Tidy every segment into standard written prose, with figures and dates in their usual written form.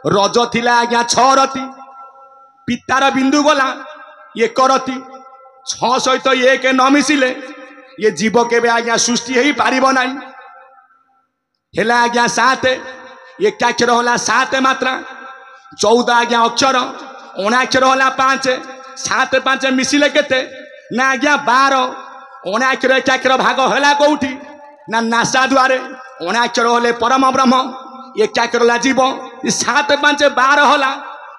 रज थिला आज्ञा 6 रति पितार बिंदु गला 1 रति 6 सहित 1 न मिसिले ये जीव केबे आज्ञा सृष्टि हेई पारिबो नाही हेला आज्ञा 7 एकाक्षर होला 7 मात्रा 14 आज्ञा अक्षर 19 होला 5 7 5 मिसिले केते ना आज्ञा 12 19 एकाक्षर भाग होला कोउठी ना नासा द्वारे 19 होले परम ब्रह्म एकाक्षर होला जीव 7 5 12 होला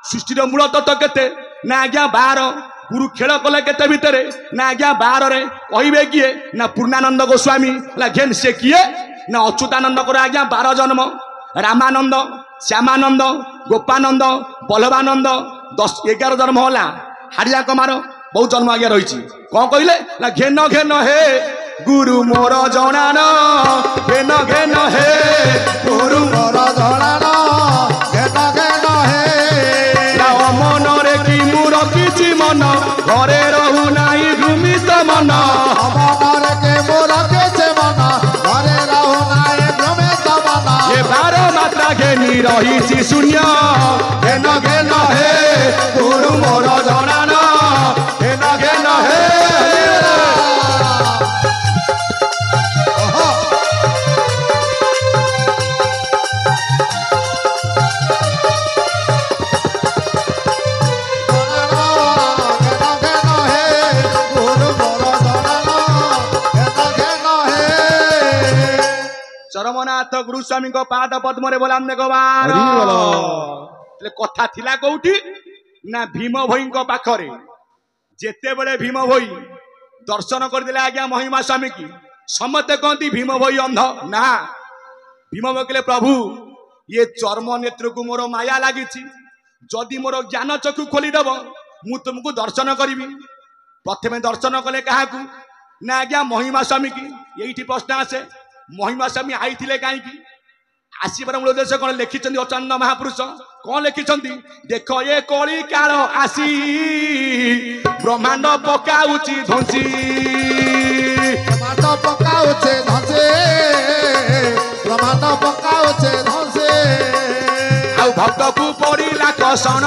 सृष्टिर मूल तत्व केते ना आज्ञा 12 गुरु खेल कले केते भितरे ना आज्ञा 12 रे कहिबे किए ना पूर्णानंद गोस्वामी ला घेन से किए ना अच्युतानंद को आज्ञा 12 जन्म रामानंद श्यामानंद गोपानंद बल्लभानंद 10 11 जन्म होला हारिया कुमार बहुत जन्म आज्ञा रही कौन कहले ना घेन घेन हे गुरु मोर जनान घेन घेन हे गुरु मोर जनान घेन घेन हे मन रे कि मुर किछि मन घरे रहु नाही भूमित मन मन रे के मुर किछि मन घरे रहु नाही भूमित मन ये 12 मात्रा घेनी रही शून्य घेन घेन हे गुरु मोर जनान घेन घेन हे चरमनाथ गुरुस्वामी को पाद पद्म रे बोलाम भगवान कथा थिला कोठी ना भीम भई को पाखरे जेते बड़े भीम भई दर्शन कर दिले आज्ञा महिमा स्वामी की समते कहती भीम भई अंध ना भीम भई कहले प्रभु ये चर्म नेत्र को मोर माया लागी जदि मोर ज्ञान चक्षु खोली दब मु तुमको दर्शन करी प्रथमे दर्शन कले क्या ना आज्ञा महिमा स्वामी की यही प्रश्न आसे महिमा स्वामी आई कहीं आसवर मूल उद्देश्य कौन लिखिं अचंद महापुरुष कौन लिखिं देख ये कली काल आसी ब्रह्मांड पकाउची धंसी ब्रह्मांड पकाउचे धंसे ब्रह्मांड पकाउचे धंसे आउ भक्त को पड़िला कषण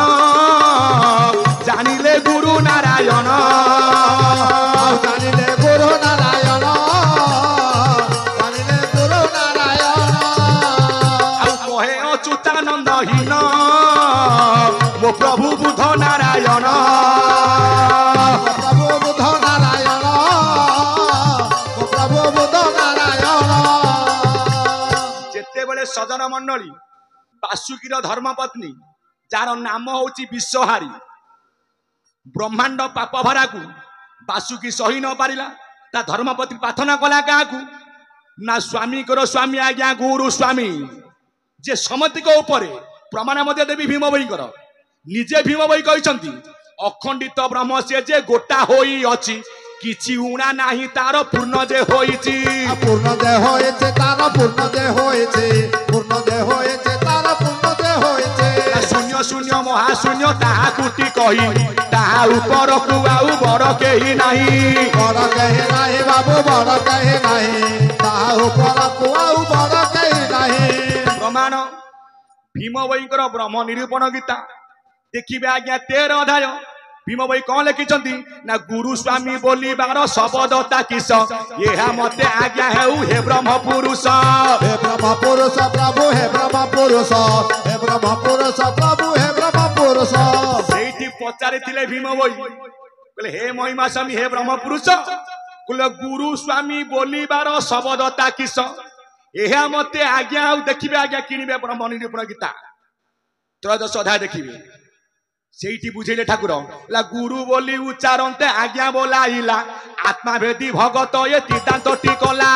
जानिले गुरु नारायण जानिले गुरु नारायण अच्युतानंदहीन मो प्रभु बुध नारायण प्रभु बुध नारायण मो प्रभु बुध नारायण जेते बेले सजन मंडली वासुकीर धर्मपत्नी जार नाम होची विश्वहारी ब्रह्मांड पाप भरा को वासुकी सही न पारिला ता धर्मपत्नी प्रार्थना कला क्या ना स्वामी कर स्वामी आज्ञा गुरु स्वामी जे समति को ऊपर प्रमाण मध्य देवी भीम भई कर निजे भीम भई कहते अखंडित ब्रह्म से जे गोटा होई अछि किछि उणा नाही तार पूर्ण जे होईछि पूर्ण जे होईछे तार पूर्ण जे होईछे पूर्ण जे होईछे तार पूर्ण जे होईछे शून्य शून्य महाशून्य ताहा कुटी कही ताहा ऊपर को आउ बड़ केही नाही बड़ केही नाही बाबू बड़ केही नाही ताहा ऊपर को आउ बड़ केही नाही प्रमाण भीम भईकर ब्रह्म निरूपण गीता देखिए आज्ञा 13 अध्याय भीम भई कौन लिखिं ना गुरु स्वामी बोली बार शबदता किस यह मते आज्ञा हे ब्रह्म पुरुष हे ब्रह्म पुरुष प्रभु हे ब्रह्म पुरुष हे ब्रह्म पुरुष प्रभु हे ब्रह्म पुरुष सेठी पचारिथिले भीम भई कहले हे महिमा स्वामी हे ब्रह्म पुरुष कहले गुरु स्वामी बोली बार शबदता किस यह मते आज्ञा देखिए आज्ञा किणवे ब्रह्म निरूपण गीता 13 अध्याय देखिए से बुझेले ठाकुर ला गुरु बोली उच्चारते आज्ञा बोलाइला आत्मा भेदी भगत ये तीतांतटी कला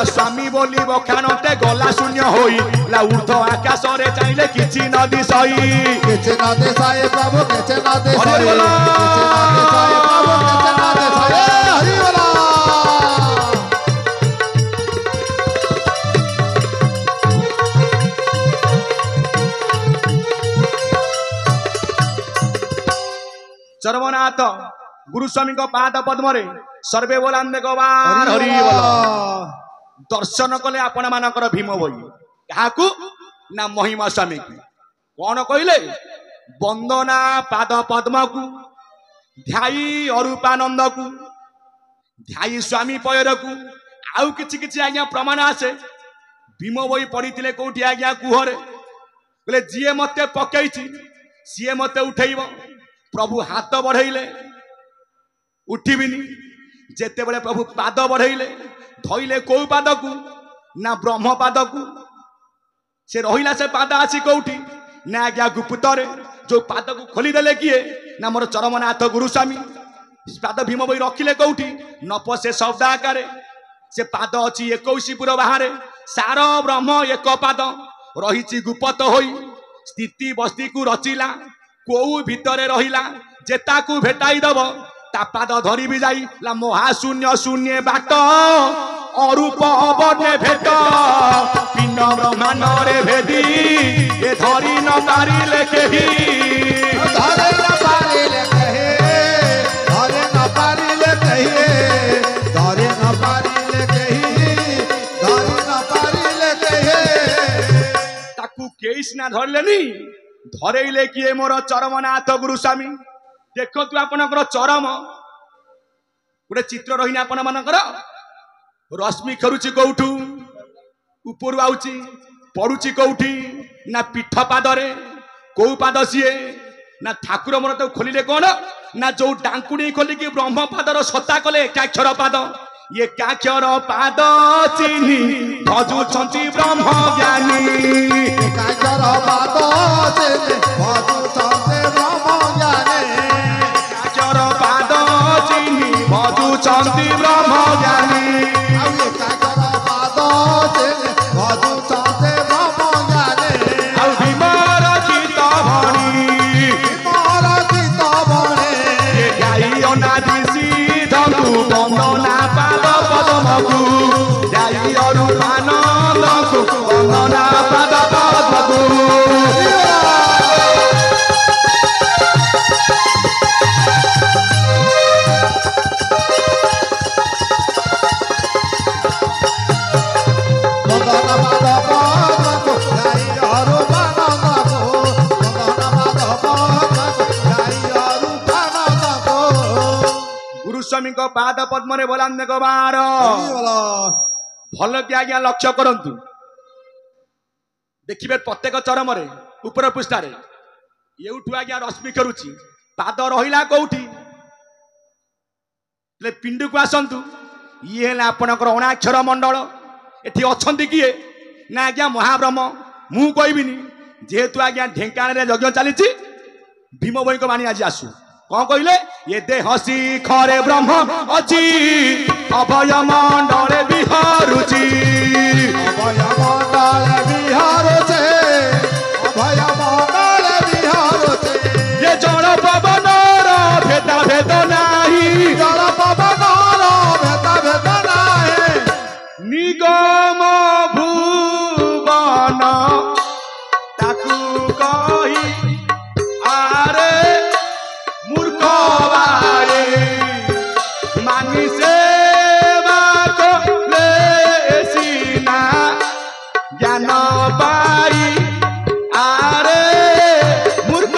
स्वामी बोली बखानते गला शून्य होई ला ऊर्ध आकाश रे चाइले किछि न दिसई किछि न दिसई प्रभु किछि न दिसई किछि न दिसई प्रभु किछि न दिसई हरि बोला चरमनाथ गुरुस्वामी को पाद पद्म रे सर्वे बोलांदे गवार हरि बोला दर्शन कले आपण मानकर भीम भई क्या ना महिमा स्वामी की कौन कहले वंदना पाद पद्म को ध्याई अरूपानंद को ध्याई स्वामी पयर को आउ किछि किछि आज्ञा प्रमाण आसे भीम बई पढ़ी कौटी आज्ञा गुहरे बोले जी मते पकई सी मते उठेब प्रभु हाथ बढ़ेले उठिबिनी जेते बड़े प्रभु पाद बढ़ेले धइले कौ पाद को ना ब्रह्म पाद को से रहिला से पाद आसी कौटी ना आज्ञा गुप्तरे जो पाद को खोलीदेले किए ना मोर चरमनाथ गुरुस्वामी पाद भीम बई रखिले कौटी नपसे शब्द आकारे से पाद अच्छी 21 बाहर सार ब्रह्म एक पाद रही गुप्त होई स्थिति बस्ती को रचिला को भितरे रहिला जेता को भेटाई दब ता पाद धरी भी जाई ला महाशून्य शून्य बाट अरूप अवने भेट पिंड ब्रह्मांड रे भेदी ए धरी न पारिले केही धरे न पारिले कहे धरे न पारिले कहे धरे न पारिले कहे धरे न पारिले कहे ताकू केइस ना धरलेनी धरेइले किए मोर चरमनाथ गुरुस्वामी देखतु आपनकर चरम गोटे चित्र रही आपण मानकर रश्मि खेरुची कौठू ऊपर आउची पड़ुची कौठी ना पीठ पादरे कौ पाद सीए ना ठाकुर मोर तो खोलिले कौन ना जो डांकुड़ी खोलिकी ब्रह्म पादर सत्ता कले एकाक्षर पाद ये एकाक्षर पाद चिन्ही भजुछंती ब्रह्म ज्ञानी एकाक्षर पाद चिन्ही भजुछंती ब्रह्म ज्ञानी एकाक्षर पाद चिन्ही भजुछंती ब्रह्म ज्ञानी एकाक्षर पाद चिन्ही भजुछंती ब्रह्म ज्ञानी आउ भीमर चित भणी भीमर चित भणी ये गाई अनादि सिद्धंकु वंदना पाद पद्मकु गाई अरूपानंदकु वंदना पाद पद्मकु गुरुस्वामी पाद पद्म बोलांदे गवार भल कि आज्ञा लक्ष्य करंतु देखिए प्रत्येक चरम ऊपर पृष्ठार एठू आज्ञा रश्मि करुची पाद रहिला कौटी पिंड को आसतु ये है आपणकर अणाक्षर मंडल एठी अछंती किए ना आज्ञा महाब्रह्म मु कहबिनी जेहेतु आज्ञा ढेंकान यज्ञ चली भीम बई को मानी आज आसु कौन कहले ये देह शिखरे ब्रह्म अच्छी अभय मंडल विहारुची अभय मंडल विहारुचे अभय मंडल विहारुचे ये जड़ पवन भेदा भेद नाही जड़ पवन भेदा भेद नाही निगम भुवन ताकू कही आरे मूर्ख बारे मानी सेवा ले सीना ज्ञान पाई आरे मूर्ख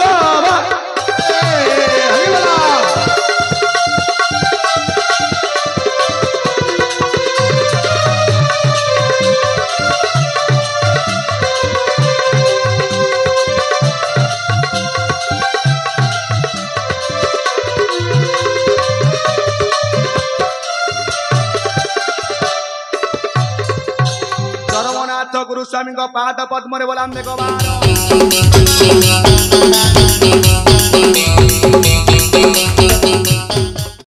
गुरुस्वामी पाद पद्म बोला